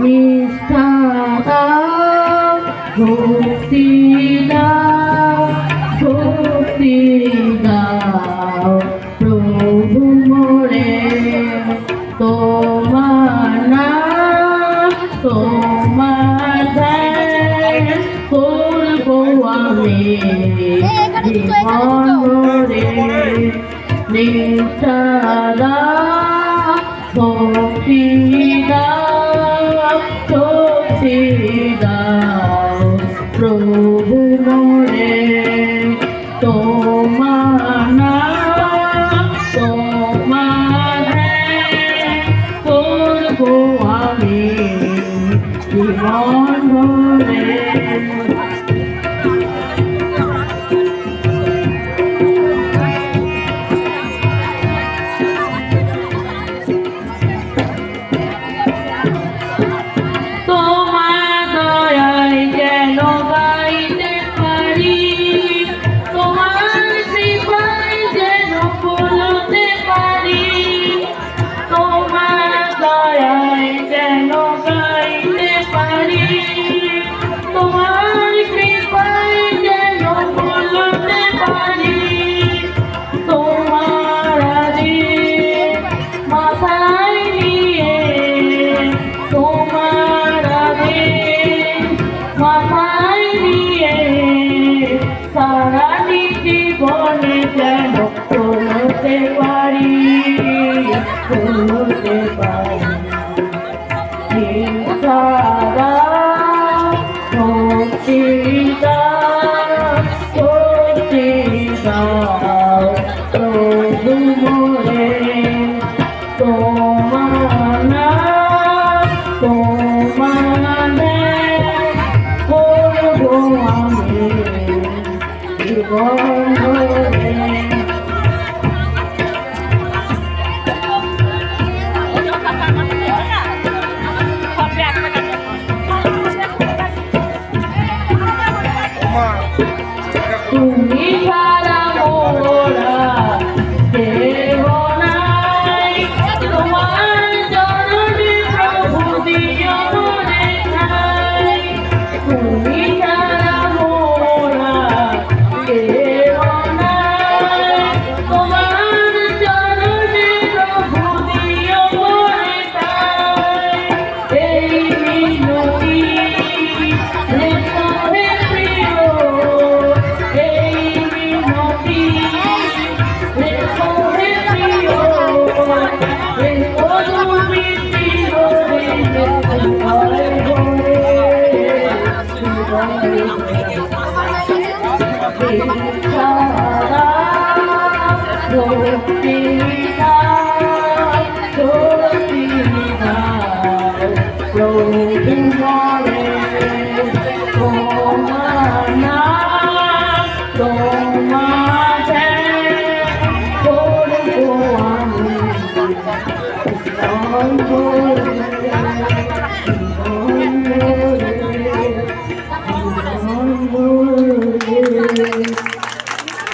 নিষ্ঠা দাও, ভক্তি দাও, শক্তি দাও প্রভু মোরে। তোমার নাম তোমার ধ্যান করবো আমি জীবন ভরে। নিষ্ঠা দাও, ভক্তি দাও, শক্তি দাও প্রভু মোরে। তোমার নাম তোমার ধ্যান করবো আমি জীবন ভরে। সারাটি জীবনে যেন চলতে পারি, চলতে পারি। সারা ভক্তি দাও, শক্তি দাও প্রভু মোরে। তোমার নাম তোমার ধ্যান করবো আমি জীবন ভরে। তুমি ছাড়া মোরা দেব নাই, তোমার চরণে প্রভু দিও মনে ঠাই। তুমি ছাড়া মোরা দেব নাই, তোমার চরণে প্রভু দিও মনে ঠাই। এই মিনতি হৃদয়ে প্রিয়, ভক্তি দাও, শক্তি দাও প্রভু মোরে। তোমার নাম তোমার ধ্যান করবো আমি জীবন ভরে।